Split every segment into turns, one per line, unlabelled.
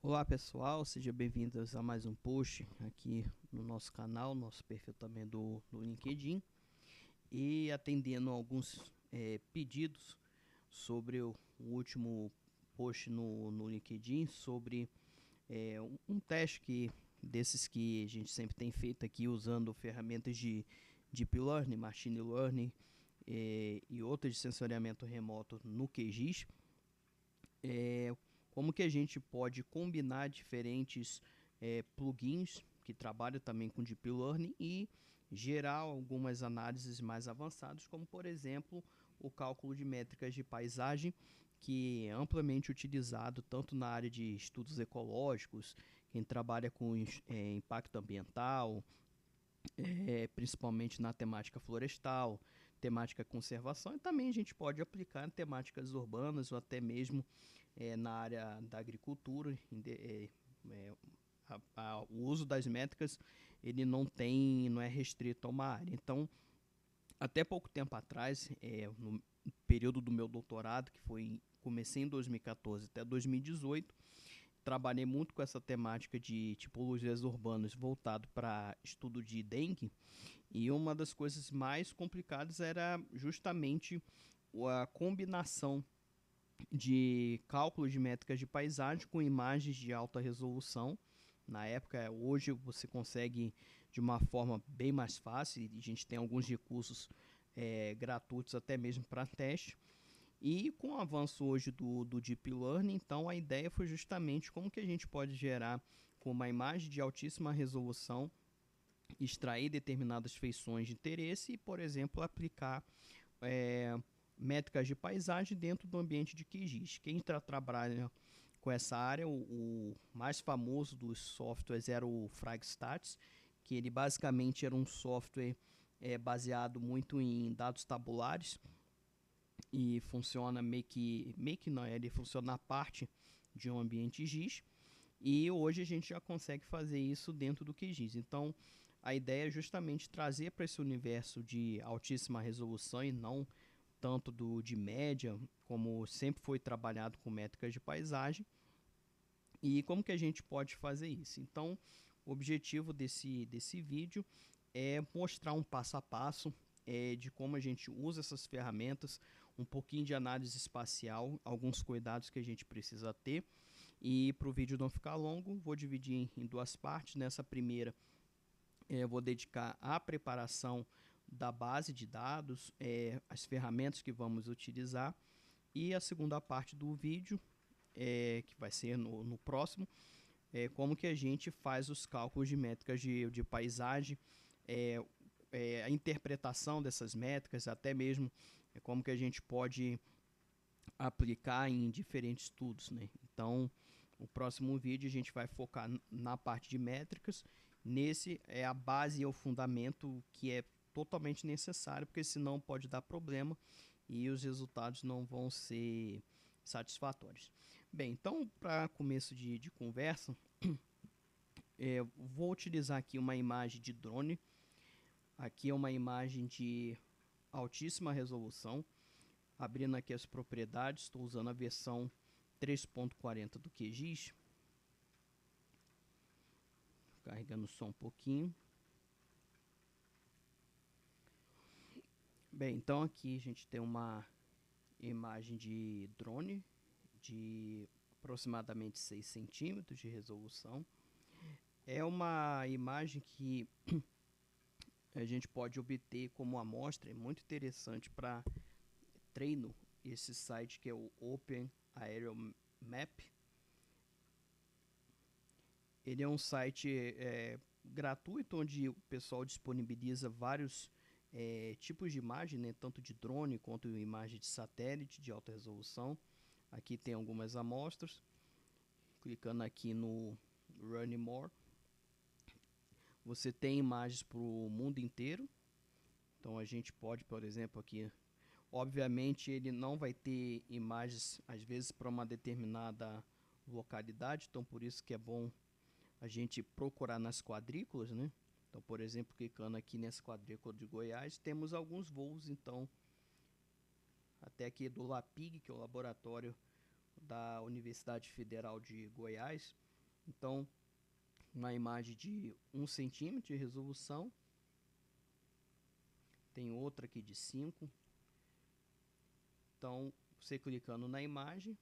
Olá pessoal, sejam bem-vindos a mais um post aqui no nosso canal, nosso perfil também do LinkedIn, e atendendo alguns pedidos sobre o último post no LinkedIn sobre um teste desses que a gente sempre tem feito aqui usando ferramentas de Deep Learning, Machine Learning e outras de sensoriamento remoto no QGIS. Como que a gente pode combinar diferentes plugins que trabalham também com Deep Learning e gerar algumas análises mais avançadas, como por exemplo o cálculo de métricas de paisagem, que é amplamente utilizado tanto na área de estudos ecológicos, quem trabalha com impacto ambiental, principalmente na temática florestal, temática conservação, e também a gente pode aplicar em temáticas urbanas ou até mesmo na área da agricultura. O uso das métricas ele não é restrito a uma área. Então, até pouco tempo atrás, no período do meu doutorado, que comecei em 2014 até 2018, trabalhei muito com essa temática de tipologias urbanas voltado para estudo de dengue, e uma das coisas mais complicadas era justamente a combinação de cálculos de métricas de paisagem com imagens de alta resolução. Na época, hoje você consegue de uma forma bem mais fácil, e a gente tem alguns recursos gratuitos até mesmo para teste. E com o avanço hoje do Deep Learning, então a ideia foi justamente como que a gente pode gerar com uma imagem de altíssima resolução, extrair determinadas feições de interesse e, por exemplo, aplicar métricas de paisagem dentro do ambiente de QGIS. Quem trabalha com essa área, o mais famoso dos softwares era o Fragstats, que ele basicamente era um software baseado muito em dados tabulares, e funciona ele funciona na parte de um ambiente GIS, e hoje a gente já consegue fazer isso dentro do QGIS. Então a ideia é justamente trazer para esse universo de altíssima resolução e não tanto de média, como sempre foi trabalhado com métricas de paisagem. E como que a gente pode fazer isso? Então o objetivo desse vídeo é mostrar um passo a passo de como a gente usa essas ferramentas, um pouquinho de análise espacial, alguns cuidados que a gente precisa ter. E para o vídeo não ficar longo, vou dividir em duas partes. Nessa primeira, eu vou dedicar à preparação da base de dados, as ferramentas que vamos utilizar, e a segunda parte do vídeo, que vai ser no próximo, como que a gente faz os cálculos de métricas de paisagem, a interpretação dessas métricas, até mesmo como que a gente pode aplicar em diferentes estudos, né? Então, o próximo vídeo a gente vai focar na parte de métricas. Nesse é a base e o fundamento que é totalmente necessário, porque senão pode dar problema e os resultados não vão ser satisfatórios. Bem, então, para começo de conversa, vou utilizar aqui uma imagem de drone. Aqui é uma imagem de altíssima resolução. Abrindo aqui as propriedades, estou usando a versão 3.40 do QGIS. Carregando só um pouquinho. Bem, então aqui a gente tem uma imagem de drone de aproximadamente 6 centímetros de resolução. É uma imagem que a gente pode obter como amostra, é muito interessante para treino. Esse site que é o Open Aerial Map, ele é um site gratuito, onde o pessoal disponibiliza vários tipos de imagem, né, tanto de drone quanto imagem de satélite de alta resolução. Aqui tem algumas amostras. Clicando aqui no Run More, você tem imagens para o mundo inteiro. Então a gente pode, por exemplo, aqui, obviamente ele não vai ter imagens às vezes para uma determinada localidade, então por isso que é bom a gente procurar nas quadrículas, né? Então, por exemplo, clicando aqui nessa quadrícula de Goiás, temos alguns voos, então, até aqui do LAPIG, que é o laboratório da Universidade Federal de Goiás. Então, uma imagem de 1 centímetro de resolução. Tem outra aqui de 5. Então, você clicando na imagem,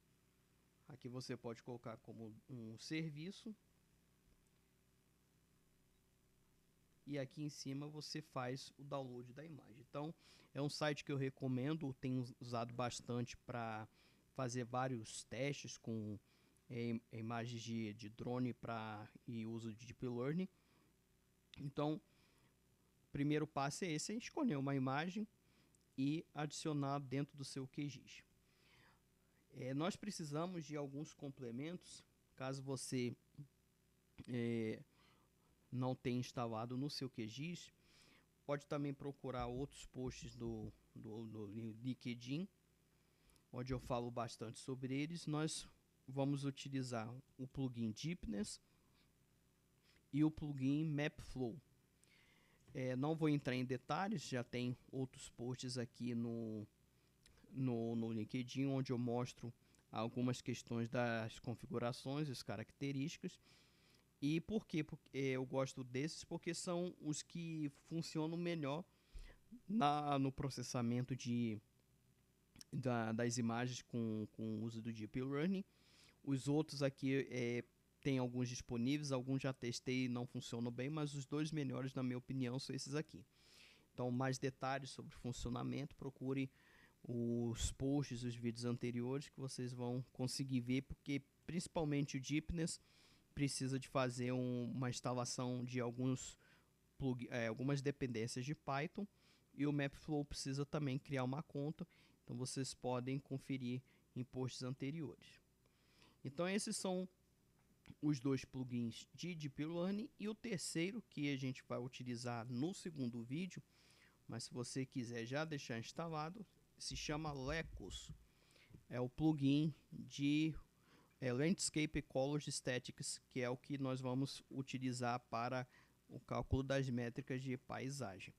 aqui você pode colocar como um serviço. E aqui em cima você faz o download da imagem. Então, é um site que eu recomendo, tenho usado bastante para fazer vários testes com imagens de drone e uso de Deep Learning. Então, o primeiro passo é esse, é escolher uma imagem e adicionar dentro do seu QGIS. Nós precisamos de alguns complementos, caso você não tenha instalado no seu QGIS. Pode também procurar outros posts do LinkedIn, onde eu falo bastante sobre eles. Nós vamos utilizar o plugin Deepness e o plugin MapFlow. Não vou entrar em detalhes, já tem outros posts aqui no LinkedIn, onde eu mostro algumas questões das configurações, as características. E por que eu gosto desses? Porque são os que funcionam melhor no processamento das imagens com o uso do Deep Learning. Os outros aqui tem alguns disponíveis, alguns já testei e não funcionam bem, mas os dois melhores, na minha opinião, são esses aqui. Então, mais detalhes sobre o funcionamento, procure os posts, os vídeos anteriores, que vocês vão conseguir ver, porque principalmente o Deepness precisa de fazer uma instalação de algumas dependências de Python, e o MapFlow precisa também criar uma conta. Então vocês podem conferir em posts anteriores. Então esses são os dois plugins de Deep Learning, e o terceiro que a gente vai utilizar no segundo vídeo, mas se você quiser já deixar instalado, se chama Lecos. É o plugin de Landscape Ecology Statics, que é o que nós vamos utilizar para o cálculo das métricas de paisagem.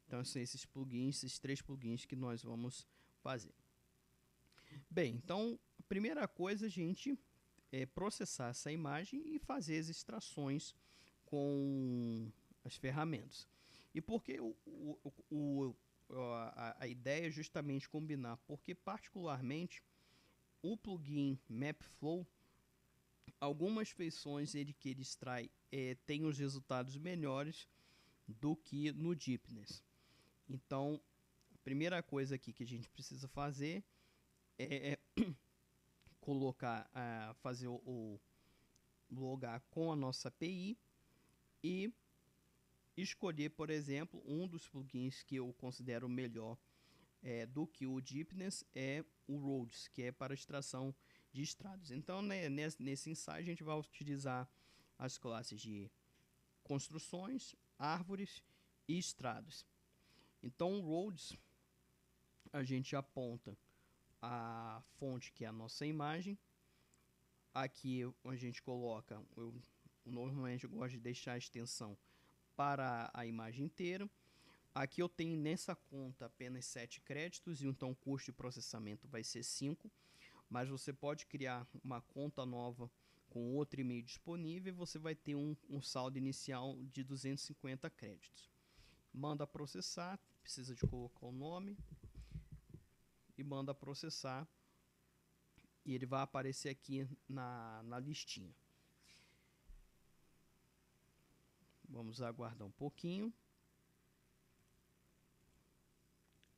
Então são esses plugins, esses 3 plugins que nós vamos fazer. Bem, então a primeira coisa, a gente processar essa imagem e fazer as extrações com as ferramentas. E por que a ideia é justamente combinar? Porque particularmente o plugin MapFlow, algumas feições que ele extrai tem os resultados melhores do que no Deepness. Então, a primeira coisa aqui que a gente precisa fazer é colocar, fazer o logar com a nossa API e escolher, por exemplo, um dos plugins que eu considero melhor do que o Deepness é o Roads, que é para extração de estradas. Então, né, nesse ensaio, a gente vai utilizar as classes de construções, árvores e estradas. Então, o Roads, a gente aponta a fonte, que é a nossa imagem. Aqui a gente coloca, eu normalmente gosto de deixar a extensão para a imagem inteira. Aqui eu tenho nessa conta apenas 7 créditos, e então o custo de processamento vai ser 5. Mas você pode criar uma conta nova com outro e-mail disponível, e você vai ter um saldo inicial de 250 créditos. Manda processar, precisa de colocar o nome, e manda processar, e ele vai aparecer aqui na listinha. Vamos aguardar um pouquinho.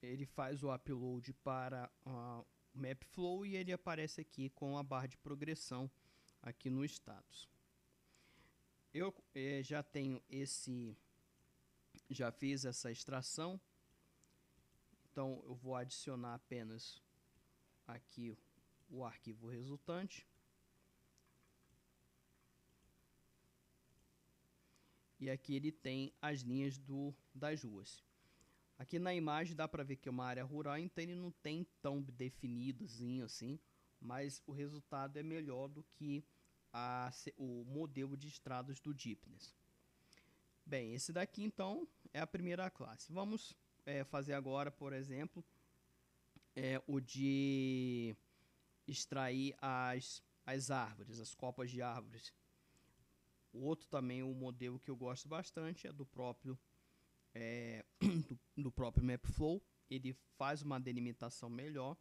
Ele faz o upload para o MapFlow e ele aparece aqui com a barra de progressão aqui no status. Eu já tenho já fiz essa extração, então eu vou adicionar apenas aqui o arquivo resultante. E aqui ele tem as linhas das ruas. Aqui na imagem dá para ver que é uma área rural, então ele não tem tão definidozinho assim, mas o resultado é melhor do que o modelo de estradas do Deepness. Bem, esse daqui então é a primeira classe. Vamos fazer agora, por exemplo, o de extrair as árvores, as copas de árvores. O outro também, o modelo que eu gosto bastante, é do próprio, do próprio MapFlow. Ele faz uma delimitação melhor.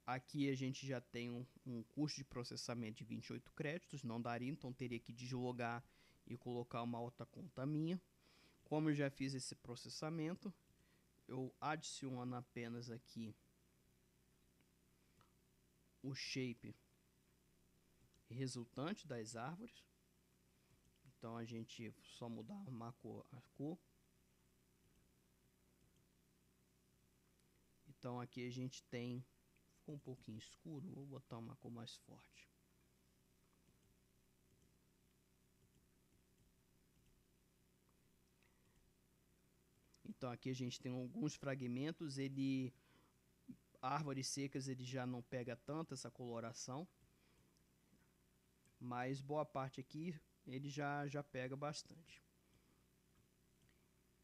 Aqui a gente já tem um custo de processamento de 28 créditos, não daria, então teria que deslogar e colocar uma outra conta minha. Como eu já fiz esse processamento, eu adiciono apenas aqui o shape resultante das árvores. Então a gente só mudar a cor. Então aqui a gente tem, ficou um pouquinho escuro, vou botar uma cor mais forte. Então aqui a gente tem alguns fragmentos, árvores secas ele já não pega tanto essa coloração, mas boa parte aqui ele já pega bastante.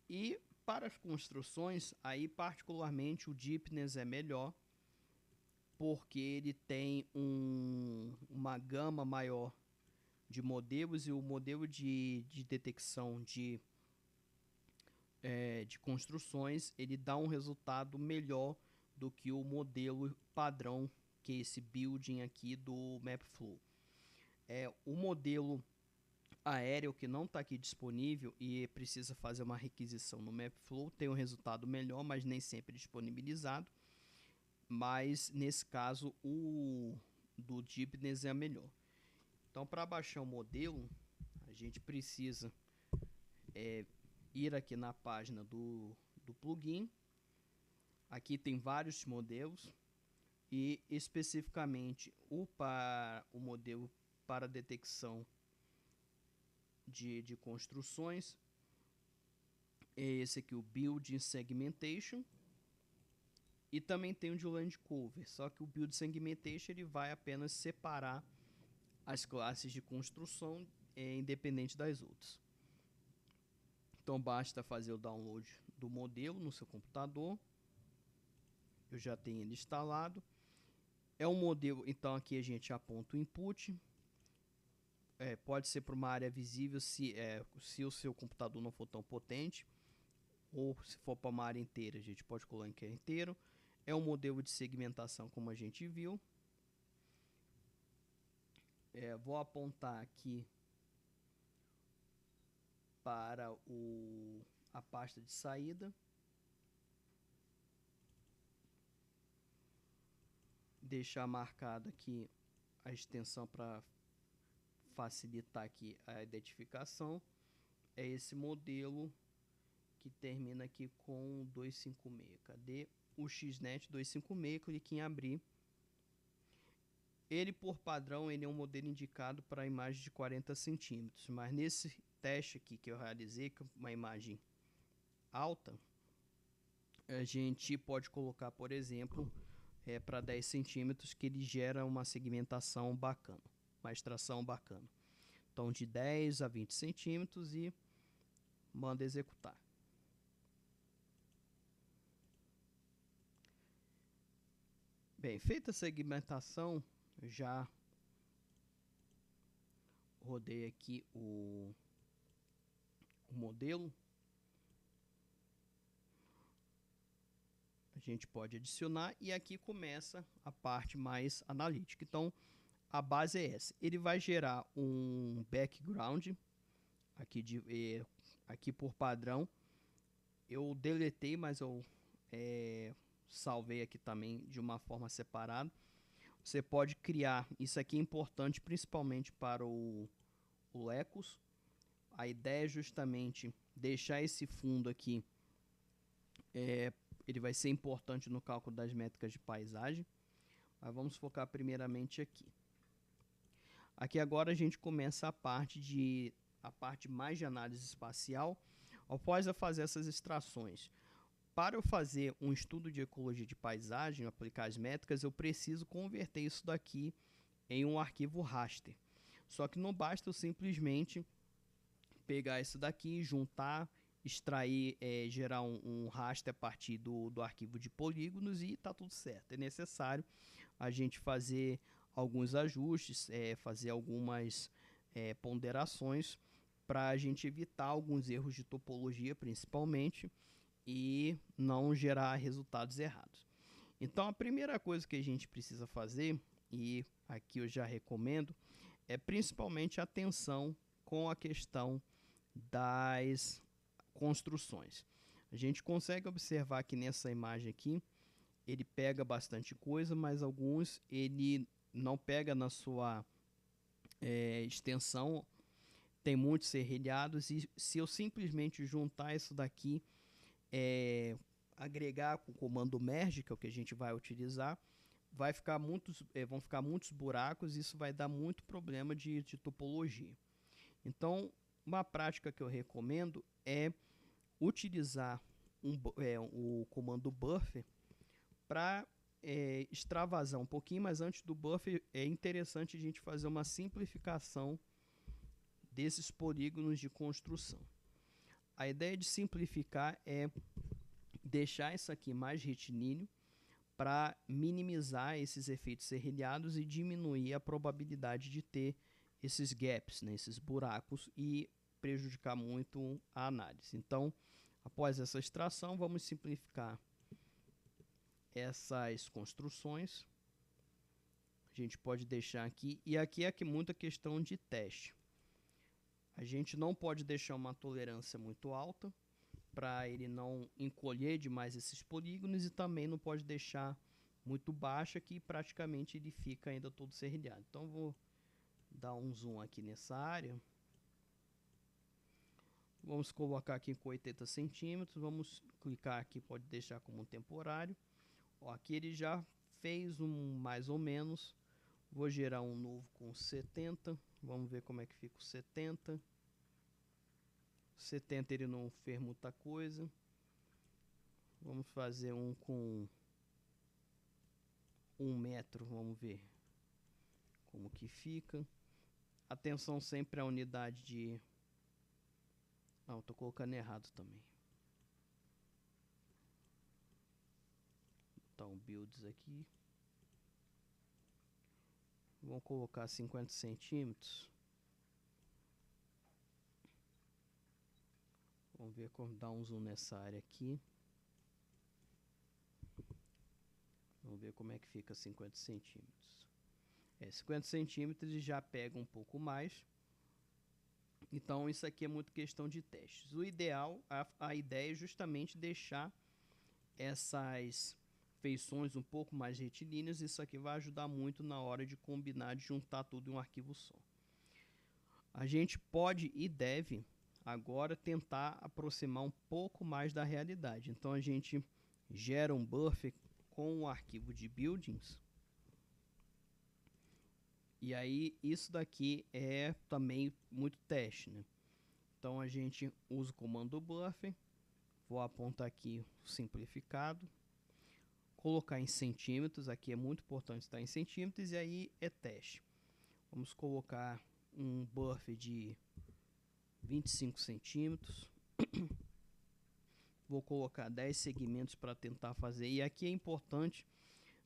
E para as construções, aí particularmente o Deepness é melhor, porque ele tem uma gama maior de modelos, e o modelo de detecção de construções, ele dá um resultado melhor do que o modelo padrão, que é esse building aqui do MapFlow. O modelo aéreo que não está aqui disponível e precisa fazer uma requisição no MapFlow tem um resultado melhor, mas nem sempre disponibilizado. Mas nesse caso o do Deepness é melhor. Então, para baixar o modelo, a gente precisa ir aqui na página do plugin. Aqui tem vários modelos e especificamente o modelo para detecção de construções é esse aqui, o Building Segmentation. E também tem o de Land Cover, só que o Build Segmentation ele vai apenas separar as classes de construção independente das outras. Então basta fazer o download do modelo no seu computador. Eu já tenho ele instalado. É um modelo, então aqui a gente aponta o input. Pode ser para uma área visível se o seu computador não for tão potente, ou se for para uma área inteira, a gente pode colocar que é inteiro. É um modelo de segmentação como a gente viu. Vou apontar aqui para a pasta de saída. Deixar marcado aqui a extensão para facilitar aqui a identificação. É esse modelo que termina aqui com 256. Cadê? O XNet 256, clique em abrir. Ele, por padrão, ele é um modelo indicado para imagem de 40 centímetros, mas nesse teste aqui que eu realizei, com uma imagem alta, a gente pode colocar, por exemplo, para 10 centímetros, que ele gera uma segmentação bacana, uma extração bacana. Então, de 10 a 20 centímetros e manda executar. Bem, feita a segmentação, já rodei aqui o modelo. A gente pode adicionar e aqui começa a parte mais analítica. Então, a base é essa. Ele vai gerar um background aqui por padrão. Eu deletei, mas eu salvei aqui também de uma forma separada. Você pode criar, isso aqui é importante principalmente para o Lecus. A ideia é justamente deixar esse fundo aqui, ele vai ser importante no cálculo das métricas de paisagem. Mas vamos focar primeiramente aqui. Aqui agora a gente começa a parte mais de análise espacial. Após eu fazer essas extrações, para eu fazer um estudo de ecologia de paisagem, aplicar as métricas, eu preciso converter isso daqui em um arquivo raster. Só que não basta eu simplesmente pegar isso daqui, juntar, extrair, gerar um raster a partir do arquivo de polígonos e está tudo certo. É necessário a gente fazer alguns ajustes, fazer algumas ponderações para a gente evitar alguns erros de topologia, principalmente, e não gerar resultados errados. Então, a primeira coisa que a gente precisa fazer, e aqui eu já recomendo, é principalmente atenção com a questão das construções. A gente consegue observar que nessa imagem aqui, ele pega bastante coisa, mas alguns ele não pega na sua extensão, tem muitos serrilhados, e se eu simplesmente juntar isso daqui, agregar com o comando merge, que é o que a gente vai utilizar, vão ficar muitos buracos, e isso vai dar muito problema de topologia. Então, uma prática que eu recomendo é utilizar o comando buffer para extravasar um pouquinho, mas antes do buffer é interessante a gente fazer uma simplificação desses polígonos de construção. A ideia de simplificar é deixar isso aqui mais retilíneo para minimizar esses efeitos serrilhados e diminuir a probabilidade de ter esses gaps, né, esses buracos, e prejudicar muito a análise. Então, após essa extração, vamos simplificar essas construções. A gente pode deixar aqui, e aqui é muita questão de teste. A gente não pode deixar uma tolerância muito alta para ele não encolher demais esses polígonos, e também não pode deixar muito baixa, que praticamente ele fica ainda todo serrilhado. Então vou dar um zoom aqui nessa área. Vamos colocar aqui com 80 centímetros. Vamos clicar aqui, pode deixar como um temporário. Ó, aqui ele já fez um mais ou menos. Vou gerar um novo com 70. Vamos ver como é que fica o 70. 70 ele não fez muita coisa. Vamos fazer um com 1 metro. Vamos ver como que fica. Atenção sempre à unidade de... Não, estou colocando errado também. Então, builds aqui. Vamos colocar 50 centímetros. Vamos ver como dá um zoom nessa área aqui. Vamos ver como é que fica 50 centímetros. 50 centímetros já pega um pouco mais. Então, isso aqui é muito questão de testes. O ideal, a ideia é justamente deixar essas feições um pouco mais retilíneas. Isso aqui vai ajudar muito na hora de combinar, de juntar tudo em um arquivo só. A gente pode e deve agora tentar aproximar um pouco mais da realidade. Então, a gente gera um buffer com o arquivo de buildings. E aí, isso daqui é também muito teste, né? Então, a gente usa o comando buffer. Vou apontar aqui o simplificado. Colocar em centímetros. Aqui é muito importante estar em centímetros. E aí é teste. Vamos colocar um buffer de 25 centímetros. Vou colocar 10 segmentos para tentar fazer. E aqui é importante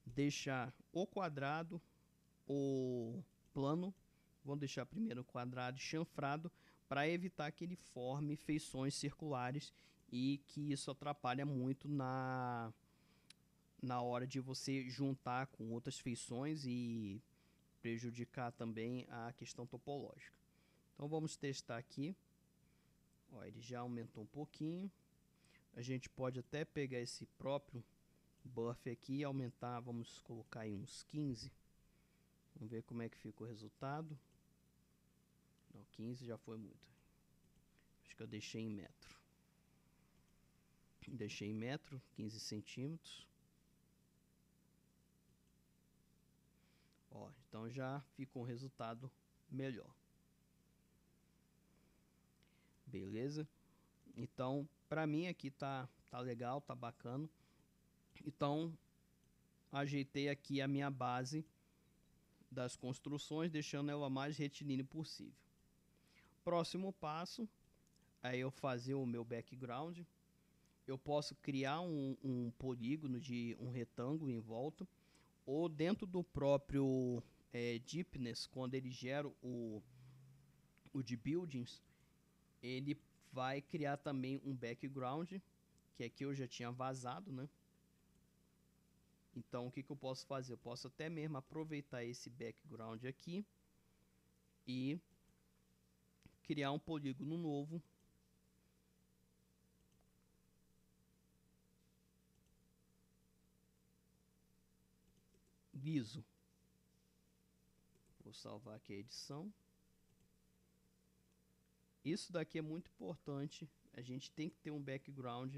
deixar o quadrado, o plano. Vou deixar primeiro o quadrado chanfrado para evitar que ele forme feições circulares, e que isso atrapalha muito na hora de você juntar com outras feições e prejudicar também a questão topológica. Então vamos testar aqui. Ó, ele já aumentou um pouquinho. A gente pode até pegar esse próprio buffer aqui e aumentar, vamos colocar aí uns 15. Vamos ver como é que fica o resultado. Não, 15 já foi muito. Acho que eu deixei em metro. Deixei em metro, 15 centímetros. Ó, então já ficou um resultado melhor. Beleza? Então, para mim aqui tá legal, tá bacana. Então, ajeitei aqui a minha base das construções, deixando ela mais retilínea possível. Próximo passo é eu fazer o meu background. Eu posso criar um polígono de um retângulo em volta, ou dentro do próprio Deepness, quando ele gera o de buildings, ele vai criar também um background, que aqui eu já tinha vazado, né? Então, o que eu posso fazer? Eu posso até mesmo aproveitar esse background aqui e criar um polígono novo. Liso. Vou salvar aqui a edição. Isso daqui é muito importante. A gente tem que ter um background.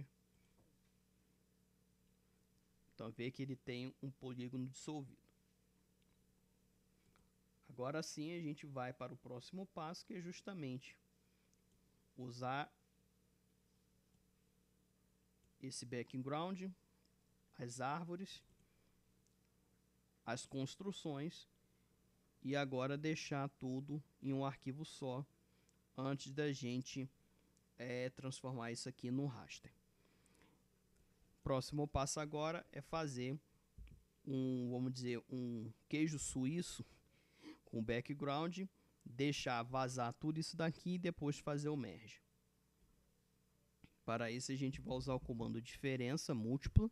Então, vê que ele tem um polígono dissolvido. Agora sim, a gente vai para o próximo passo, que é justamente usar esse background, as árvores, as construções, e agora deixar tudo em um arquivo só, antes da gente transformar isso aqui no raster. Próximo passo agora é fazer vamos dizer, um queijo suíço com background, deixar vazar tudo isso daqui e depois fazer o merge. Para isso a gente vai usar o comando diferença múltipla,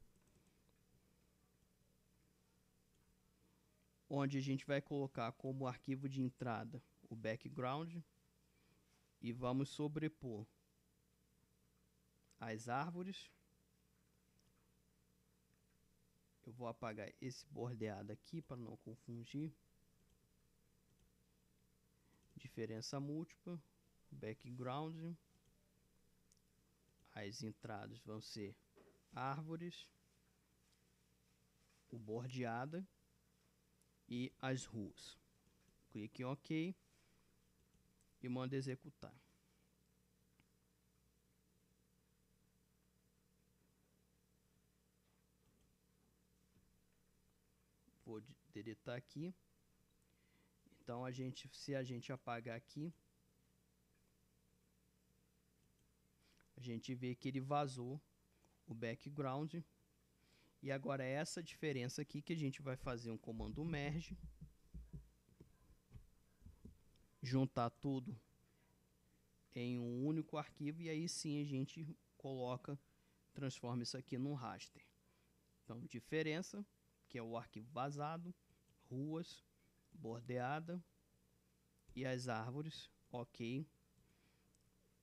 onde a gente vai colocar como arquivo de entrada o background e vamos sobrepor as árvores. Eu vou apagar esse bordeado aqui para não confundir. Diferença múltipla, background. As entradas vão ser árvores, o bordeado e as ruas. Clique em OK e manda executar. Vou deletar aqui. Então se a gente apagar aqui, a gente vê que ele vazou o background. E agora é essa diferença aqui que a gente vai fazer um comando merge, juntar tudo em um único arquivo e aí sim a gente transforma isso aqui num raster. Então, diferença, que é o arquivo vazado, ruas, bordeada e as árvores, OK.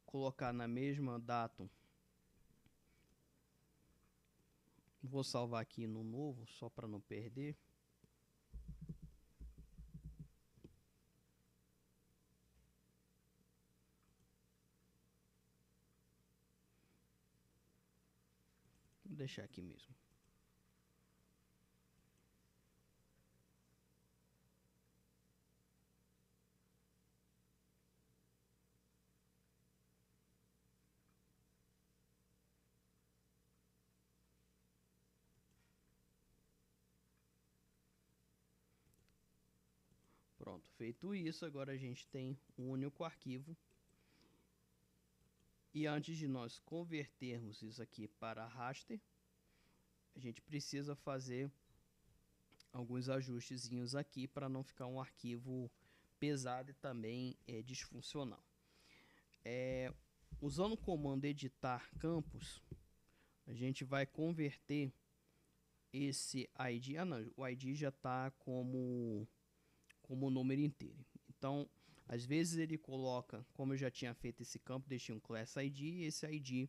Colocar na mesma datum. Vou salvar aqui no novo, só para não perder. Vou deixar aqui mesmo. Pronto, feito isso, agora a gente tem um único arquivo. E antes de nós convertermos isso aqui para raster, a gente precisa fazer alguns ajustezinhos aqui para não ficar um arquivo pesado e também disfuncional. Usando o comando editar campos, a gente vai converter esse ID. Não, o ID já está como número inteiro. Então, às vezes ele coloca, como eu já tinha feito esse campo, deixei um class ID e esse ID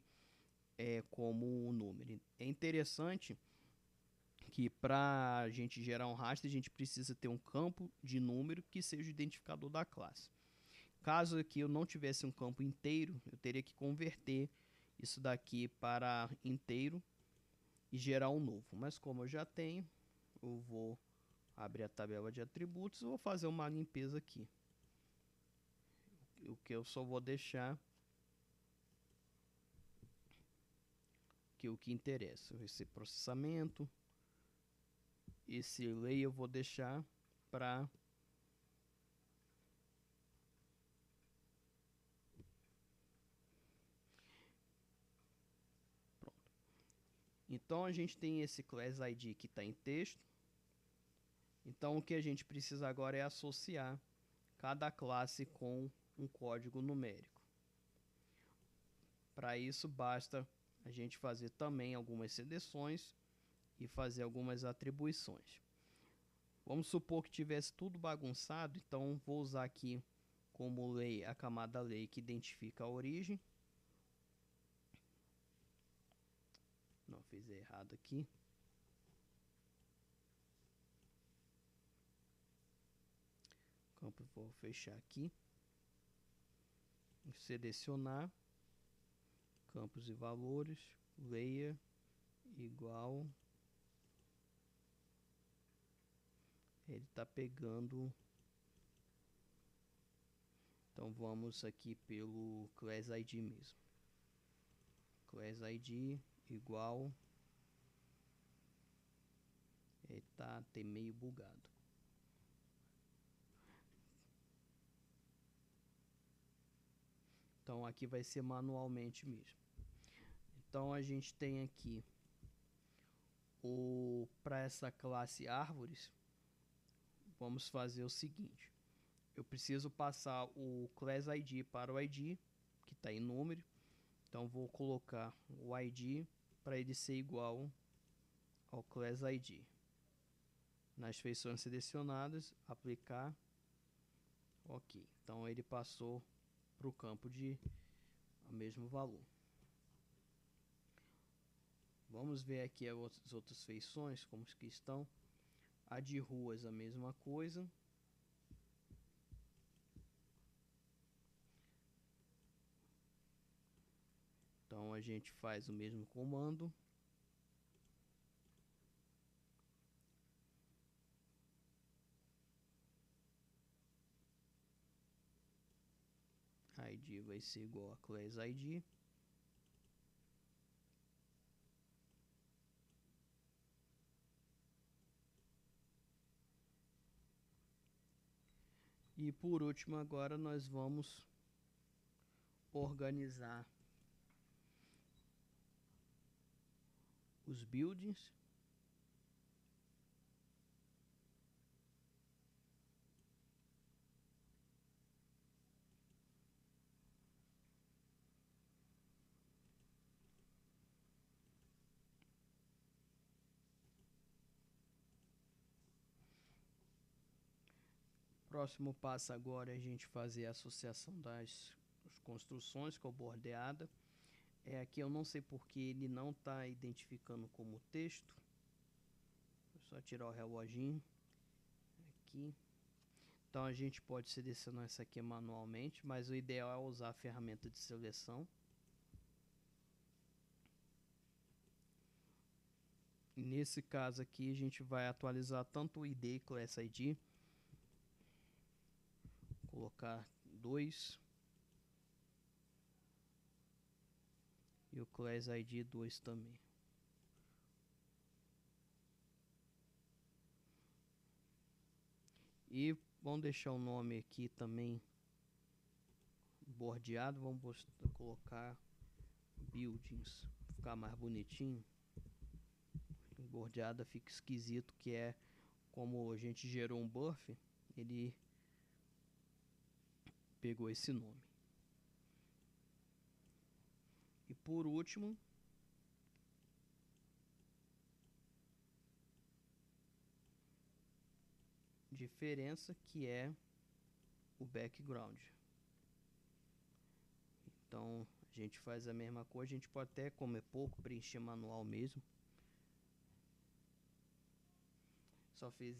como número. É interessante que para a gente gerar um raster, a gente precisa ter um campo de número que seja o identificador da classe. Caso aqui eu não tivesse um campo inteiro, eu teria que converter isso daqui para inteiro e gerar um novo. Mas como eu já tenho, eu vou abrir a tabela de atributos e vou fazer uma limpeza aqui. O que eu só vou deixar que o que interessa, esse processamento, esse lay eu vou deixar para Então a gente tem esse class ID que está em texto. Então o que a gente precisa agora é associar cada classe com um código numérico. Para isso basta a gente fazer também algumas seleções e fazer algumas atribuições. Vamos supor que tivesse tudo bagunçado, então vou usar aqui como lei a camada lei que identifica a origem. Não, fiz errado aqui. Campo, vou fechar aqui. Selecionar. Campos e valores. Layer igual. Ele está pegando. Então vamos aqui pelo Class ID mesmo. Class ID igual. Ele tá até meio bugado. Então aqui vai ser manualmente mesmo. Então a gente tem aqui para essa classe árvores, vamos fazer o seguinte. Eu preciso passar o Class ID para o ID, que está em número. Então vou colocar o ID para ele ser igual ao Class ID. Nas feições selecionadas, aplicar. Ok. Então ele passou para o campo de mesmo valor. Vamos ver aqui as outras feições, como que estão. A de ruas, a mesma coisa. Então a gente faz o mesmo comando. ID vai ser igual a Class ID. E por último agora nós vamos organizar os buildings. Próximo passo agora é a gente fazer a associação das construções com a bordeada. Aqui eu não sei porque ele não está identificando como texto. Vou só tirar o reloginho aqui. Então a gente pode selecionar isso aqui manualmente, mas o ideal é usar a ferramenta de seleção. Nesse caso aqui a gente vai atualizar tanto o ID e Class ID. Colocar 2 e o Class ID 2 também. E vamos deixar o nome aqui também bordeado. Vamos colocar buildings, ficar mais bonitinho. Bordeada fica esquisito, que é como a gente gerou um buff, ele pegou esse nome. E por último, diferença, que é o background. Então a gente faz a mesma coisa, a gente pode até, como é pouco, preencher manual mesmo. Só fiz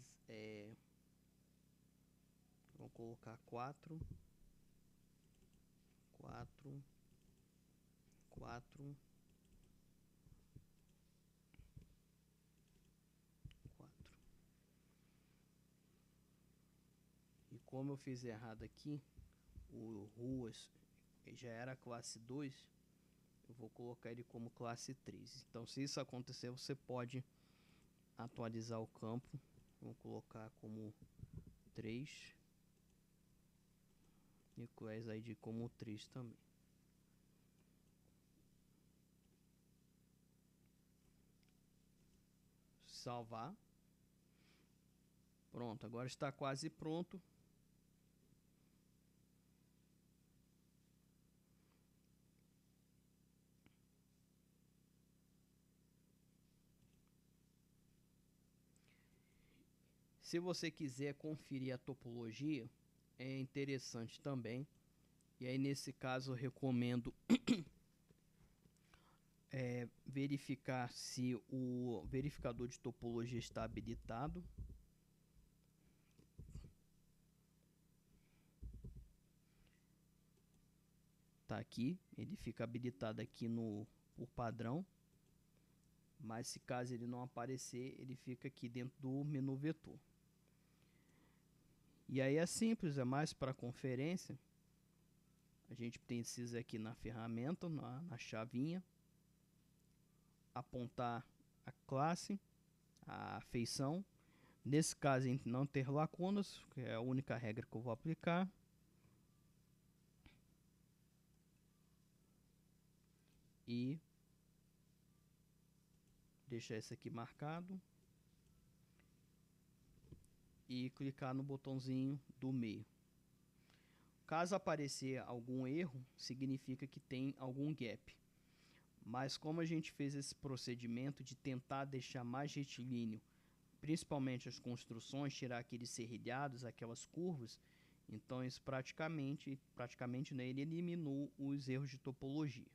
vamos colocar 4 4 4 4. E como eu fiz errado aqui, o ruas já era classe 2, eu vou colocar ele como classe 3. Então se isso acontecer, você pode atualizar o campo. Vou colocar como 3 e o Class ID como 3 também. Salvar. Pronto, agora está quase pronto. Se você quiser conferir a topologia, é interessante também. E aí, nesse caso, eu recomendo verificar se o verificador de topologia está habilitado. Tá aqui, ele fica habilitado aqui no por padrão, mas se caso ele não aparecer, ele fica aqui dentro do menu vetor. E aí é simples, é mais para conferência. A gente precisa aqui na ferramenta, na chavinha, apontar a classe, a feição. Nesse caso, não ter lacunas, que é a única regra que eu vou aplicar. E deixar esse aqui marcado. E clicar no botãozinho do meio. Caso aparecer algum erro, significa que tem algum gap. Mas como a gente fez esse procedimento de tentar deixar mais retilíneo, principalmente as construções, tirar aqueles serrilhados, aquelas curvas, então isso praticamente né, ele eliminou os erros de topologia.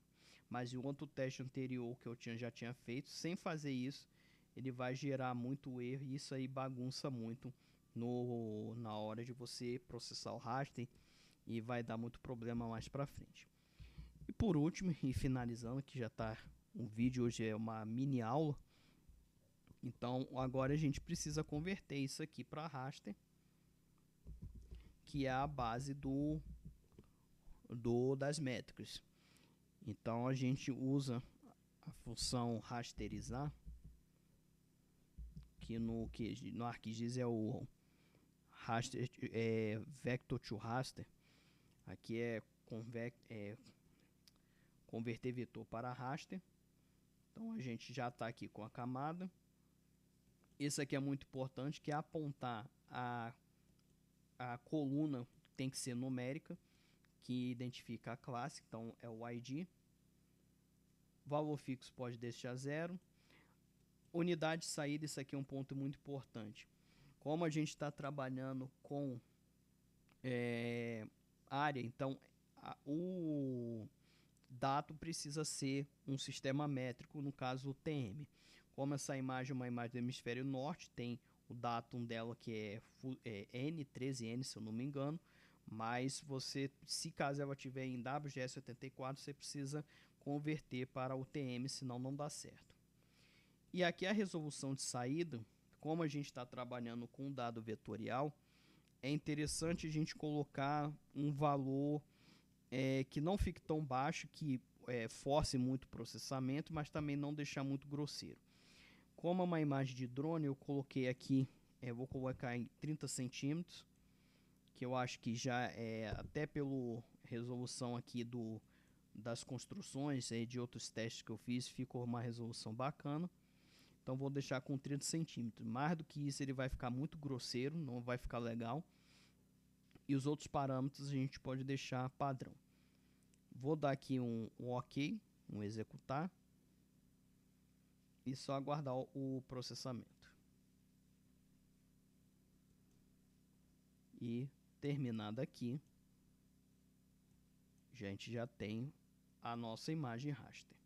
Mas em outro teste anterior que eu já tinha feito, sem fazer isso, ele vai gerar muito erro e isso aí bagunça muito na hora de você processar o raster e vai dar muito problema mais para frente. E por último, e finalizando, que já está o vídeo hoje é uma mini aula, então agora a gente precisa converter isso aqui para raster, que é a base das métricas. Então a gente usa a função rasterizar, que no ArcGIS é o raster, vector to raster. Aqui é converter vetor para raster. Então a gente já está aqui com a camada. Esse aqui é muito importante, que é apontar a coluna, tem que ser numérica, que identifica a classe, então é o ID. Valor fixo pode deixar 0. Unidade de saída, isso aqui é um ponto muito importante. Como a gente está trabalhando com área, então o dado precisa ser um sistema métrico, no caso o TM. Como essa imagem é uma imagem do hemisfério norte, tem o datum dela que é N, 13N, se eu não me engano, mas você, se caso ela estiver em WGS84, você precisa converter para o TM, senão não dá certo. E aqui a resolução de saída, como a gente está trabalhando com dado vetorial, é interessante a gente colocar um valor que não fique tão baixo, que force muito o processamento, mas também não deixar muito grosseiro. Como é uma imagem de drone, eu coloquei aqui, vou colocar em 30 centímetros, que eu acho que já é, até pela resolução aqui das construções, de outros testes que eu fiz, ficou uma resolução bacana. Então vou deixar com 30 centímetros. Mais do que isso ele vai ficar muito grosseiro, não vai ficar legal. E os outros parâmetros a gente pode deixar padrão. Vou dar aqui um OK, um executar. E só aguardar o processamento. E terminado aqui, a gente já tem a nossa imagem raster.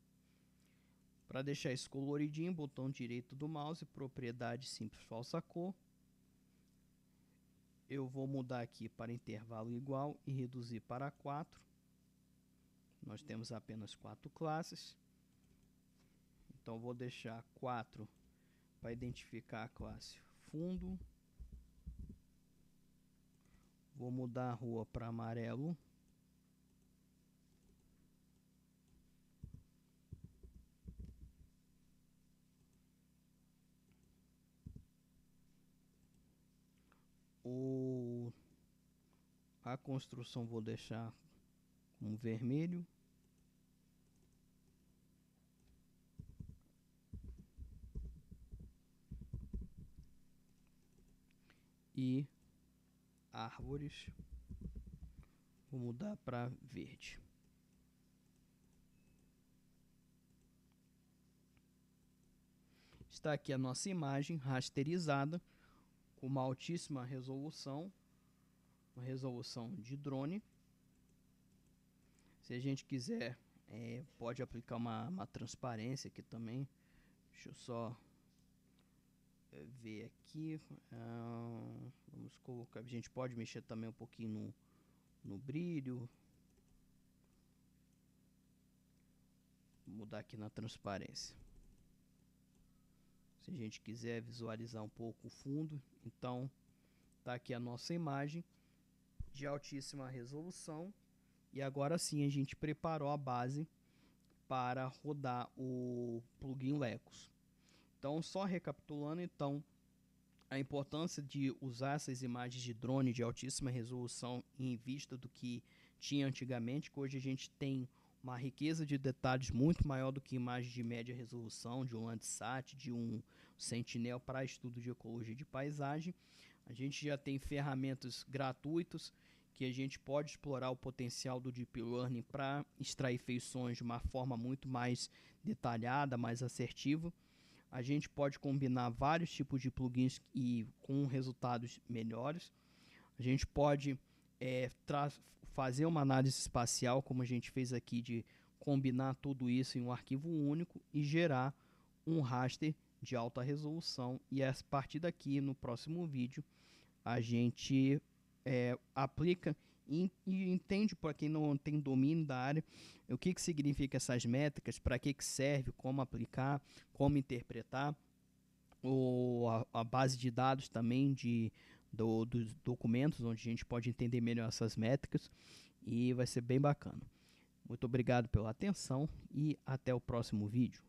Para deixar isso coloridinho, botão direito do mouse, propriedade simples falsa cor. Eu vou mudar aqui para intervalo igual e reduzir para 4. Nós temos apenas 4 classes. Então vou deixar 4 para identificar a classe fundo. Vou mudar a rua para amarelo. A construção vou deixar com vermelho. E árvores vou mudar para verde. Está aqui a nossa imagem rasterizada com uma altíssima resolução, uma resolução de drone. Se a gente quiser, pode aplicar uma transparência aqui também. Deixa eu só ver aqui. Vamos colocar. A gente pode mexer também um pouquinho no brilho. Vou mudar aqui na transparência. Se a gente quiser visualizar um pouco o fundo, então tá aqui a nossa imagem de altíssima resolução. E agora sim a gente preparou a base para rodar o plugin Lecos. Então, só recapitulando, então, a importância de usar essas imagens de drone de altíssima resolução em vista do que tinha antigamente, que hoje a gente tem uma riqueza de detalhes muito maior do que imagens de média resolução, de um Landsat, de um Sentinel para estudo de ecologia de paisagem. A gente já tem ferramentas gratuitas que a gente pode explorar o potencial do Deep Learning para extrair feições de uma forma muito mais detalhada, mais assertiva. A gente pode combinar vários tipos de plugins e com resultados melhores. A gente pode fazer uma análise espacial, como a gente fez aqui, de combinar tudo isso em um arquivo único e gerar um raster de alta resolução. E a partir daqui, no próximo vídeo, a gente aplica e entende, para quem não tem domínio da área, o que significa essas métricas, para que serve, como aplicar, como interpretar, a base de dados também dos documentos, onde a gente pode entender melhor essas métricas, e vai ser bem bacana. Muito obrigado pela atenção e até o próximo vídeo.